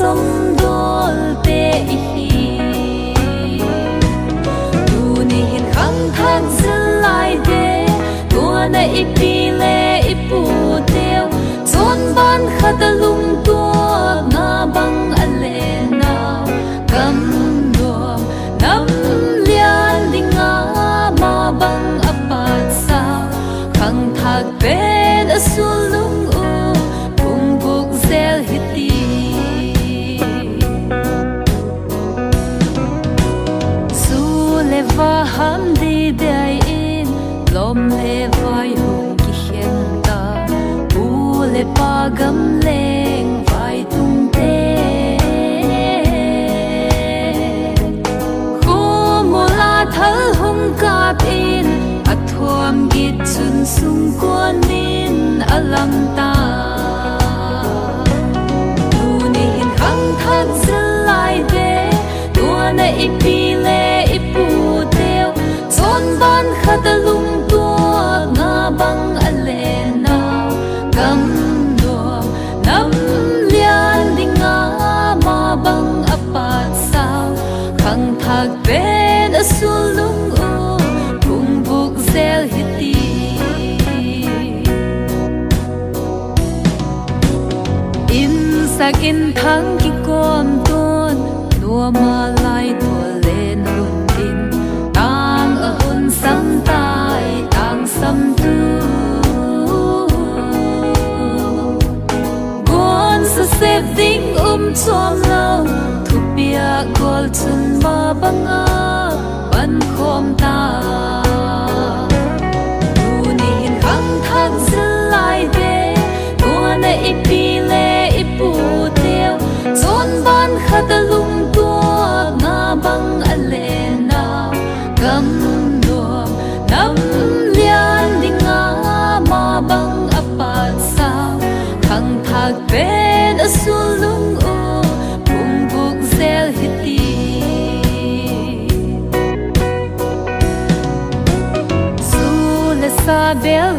som dol te hi tu ni hin khang thang zalai de tua na ipi le ipu teo chon ban khatalung tua nga bang alena kam do nam lian dinga ma bang apat sa khang thak pen asulung u pung buk zel hiti su le va ham di dai in lom le vai hong ki hen ta u le pa gam leng vai tung te khu mo la thal hong kap in athuam git chun sung kon min alam ta tu ni hin khang thak zalai de tua na ipi le ipu teo chon ban khatalung tua nga bang alena kam do nam lian dinga ma bang apat sao khang thak pen asulung u pung buk zel hiti in sakin thang ki kom ton lua ma lai to len hun tin tang a hun sam tai tang sam tu gon sa sep ding chom lo thu pia gol chun ma banga ban khom ta tu ni hin khang thak zalai de tua na ipi le ipu teo chon ban khatalung tua nga bang alena kam do nam lian dinga ma bang apat sa khang thak pen asulung u pung buk zel hiti su le sa bel